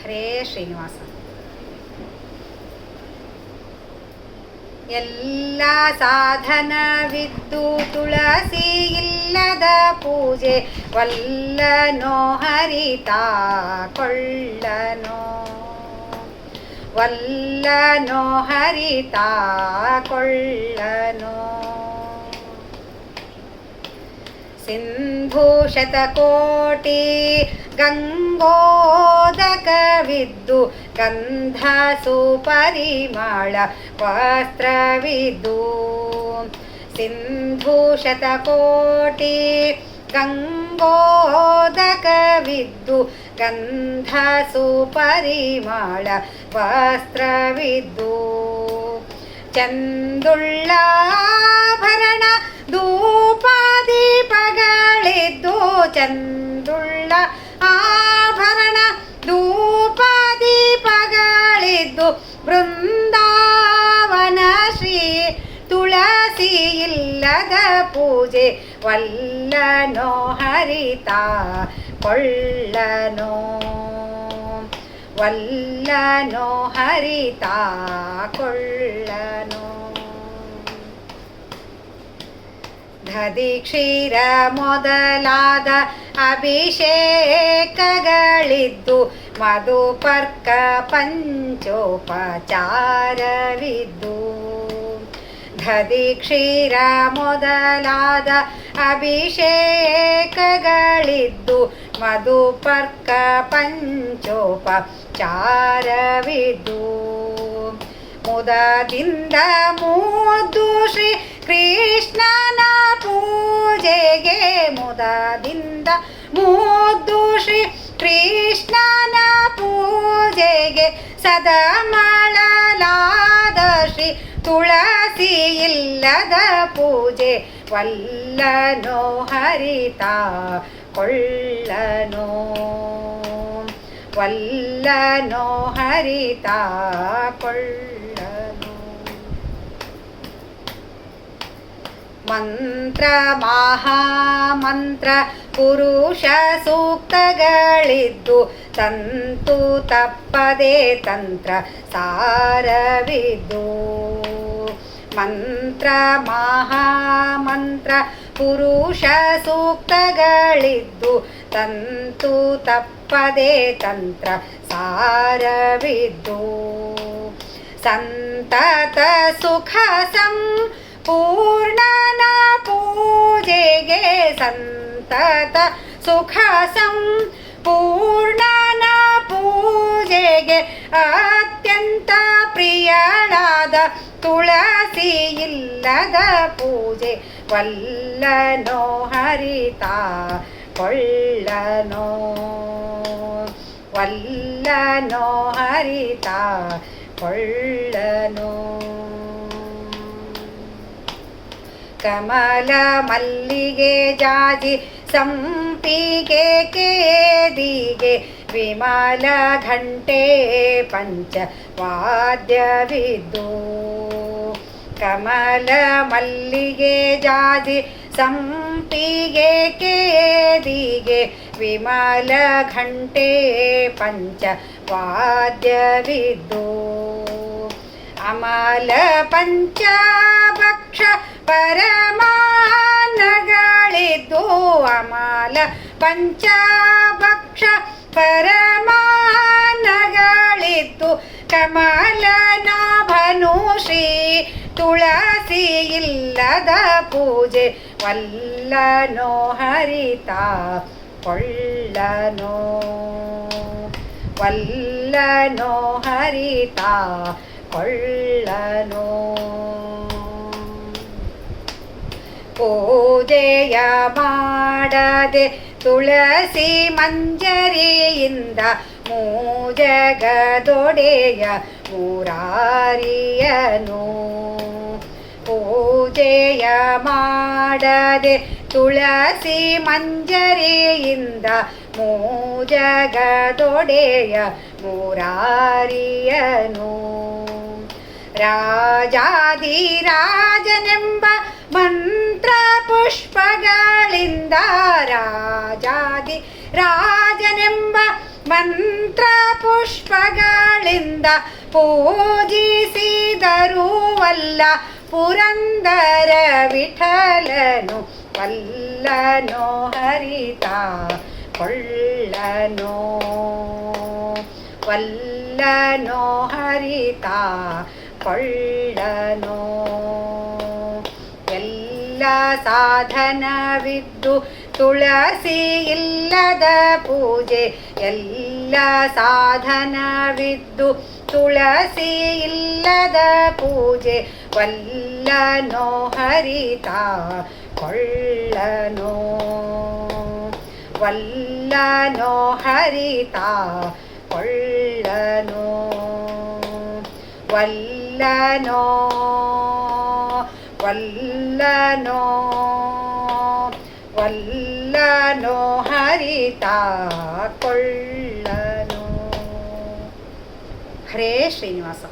ಹರೇ ಶ್ರೀನಿವಾಸ. ಎಲ್ಲ ಸಾಧನವಿದ್ದು ತುಳಸಿ ಇಲ್ಲದ ಪೂಜೆ ವಲ್ಲನೋ ಹರಿತಾ ಕೊಳ್ಳನೋ, ವಲ್ಲನೋ ಹರಿತಾ ಕೊಳ್ಳನೋ. ಸಿಂಧು ಶತಕೋಟಿ ಗಂಗೋದಕವಿದ್ದು ಗಂಧ ಸುಪರಿಮಳ ವಸ್ತ್ರವಿದ್ದು. ಸಿಂಧು ಶತಕೋಟಿ ಗಂಗೋದಕವಿದ್ದು ಗಂಧ ಸುಪರಿಮಳ ವಸ್ತ್ರವಿದ್ದು. ಚಂದುಳ್ಳಾಭರಣ ಧೂಪದೀಪಗಳಿದ್ದು, ಚಂದುಳ್ಳ ಆಭರಣ ಧೂಪದೀಪಗಳಿದ್ದು ಬೃಂದಾವನ ಶ್ರೀ ತುಳಸಿ ಇಲ್ಲದ ಪೂಜೆ ವಲ್ಲನೋ ಹರಿತಾ ಕೊಳ್ಳನೋ, ವಲ್ಲನೋ ಹರಿತಾ ಕೊಳ್ಳನೋ. ದಧಿ ಕ್ಷೀರ ಮೊದಲಾದ ಅಭಿಷೇಕಗಳಿದ್ದು ಮಧುಪರ್ಕ ಪಂಚೋಪಚಾರವಿದ್ದು. ದಧಿ ಕ್ಷೀರ ಮೊದಲಾದ ಅಭಿಷೇಕಗಳಿದ್ದು ಮಧುಪರ್ಕ ಪಂಚೋಪಚಾರವಿದ್ದು. ಮುದದಿಂದ ಮುದ್ದು ಶ್ರೀ ಕೃಷ್ಣನ ಪೂಜೆಗೆ, ಮುದದಿಂದ ಮುದ್ದು ಶ್ರೀ ಕೃಷ್ಣನ ಪೂಜೆಗೆ ಸದಾ ಮಳಲಾದ ಶ್ರೀ ತುಳಸಿ ಇಲ್ಲದ ಪೂಜೆ ವಲ್ಲನೋ ಹರಿತಾ ಕೊಳ್ಳನೋ, ವಲ್ಲನೋ ಹರಿತಾ ಕೊಳ್ಳನೋ. ಮಂತ್ರ ಮಹಾಮಂತ್ರ ಪುರುಷ ಸೂಕ್ತಗಳಿದ್ದು ತಂತು ತಪ್ಪದೆ ತಂತ್ರ ಸಾರವಿದ್ದು. ಮಂತ್ರ ಮಹಾಮಂತ್ರ ಪುರುಷ ಸೂಕ್ತಗಳಿದ್ದು ತಂತು ತಪ್ಪದೆ ತಂತ್ರ ಸಾರವಿದ್ದು. ಸಂತತ ಸುಖ ಸಂಪೂರ್ಣನ ಪೂಜೆಗೆ, ಸಂತತ ಸುಖ ಸಂಪೂರ್ಣನ ಪೂಜೆಗೆ ಅತ್ಯಂತ ಪ್ರಿಯಳಾದ ತುಳಸಿ ಇಲ್ಲದ ಪೂಜೆ ವಲ್ಲನೋ ಹರಿತಾ ಕೊಳ್ಳನೋ, ವಲ್ಲನೋ ಹರಿತಾ ಕೊಳ್ಳನೋ. ಕಮಲ ಮಲ್ಲಿಗೆ ಜಾಜಿ ಸಂಪಿಗೆ ಕೇದಿಗೆ ವಿಮಲ ಘಂಟೆ ಪಂಚ ವಾದ್ಯವಿದ್ದು. ಕಮಲ ಮಲ್ಲಿಗೆ ಜಾಜಿ ಸಂಪಿಗೆ ಕೇದಿಗೆ ವಿಮಲ ಘಂಟೆ ಪಂಚ ವಾದ್ಯವಿದ್ದು. ಅಮಲ ಪಂಚಭಕ್ಷ ಪರಮಾನ್ನಗಳಿದ್ದು, ಅಮಲ ಪಂಚಭಕ್ಷ ಪರಮಾನ್ನಗಳಿದ್ದು ಕಮಲನಾಭನು ಶ್ರೀ ತುಳಸಿ ಇಲ್ಲದ ಪೂಜೆ ವಲ್ಲನೋ ಹರಿತಾ ಕೊಳ್ಳನೋ, ವಲ್ಲನೋ ಹರಿತಾ ಕೊಳ್ಳನೋ. ಪೂಜೆಯ ಮಾಡದೆ ತುಳಸಿ ಮಂಜರಿಯಿಂದ ಮೂಜಗದೊಡೆಯ ಮುರಾರಿಯನು. ಪೂಜೆಯ ಮಾಡದೆ ತುಳಸಿ ಮಂಜರಿಯಿಂದ ಮೂಜಗದೊಡೆಯ ಮುರಾರಿಯನು. ರಾಜಾದಿರಾಜನೆಂಬ ಮಂತ್ರ ಪುಷ್ಪಗಳಿಂದ, ರಾಜಾದಿ ರಾಜನೆಂಬ ಮಂತ್ರ ಪುಷ್ಪಗಳಿಂದ ಪೂಜಿಸಿದರೂ ವಲ್ಲ ಪುರಂದರ ವಿಠಲನು ವಲ್ಲನೋ ಹರಿತ ಕೊಳ್ಳನೋ ವಲ್ಲನೋ ಹರಿತ ಕೊಳ್ಳನೋ. ಎಲ್ಲ ಸಾಧನವಿದ್ದು ತುಳಸಿ ಇಲ್ಲದ ಪೂಜೆ, ಎಲ್ಲ ಸಾಧನವಿದ್ದು ತುಳಸಿ ಇಲ್ಲದ ಪೂಜೆ, ವಲ್ಲನೋ ಹರಿತ ಕೊಳ್ಳನೋ ವಲ್ಲನೋ ಹರಿತ ಕೊಳ್ಳನೋ ವಲ್ಲನೋ ವಲ್ಲನೋ ವಲ್ಲನೋ ಹರಿತ ಕೊಳ್ಳನೋ. ಹರೇ ಶ್ರೀನಿವಾಸ.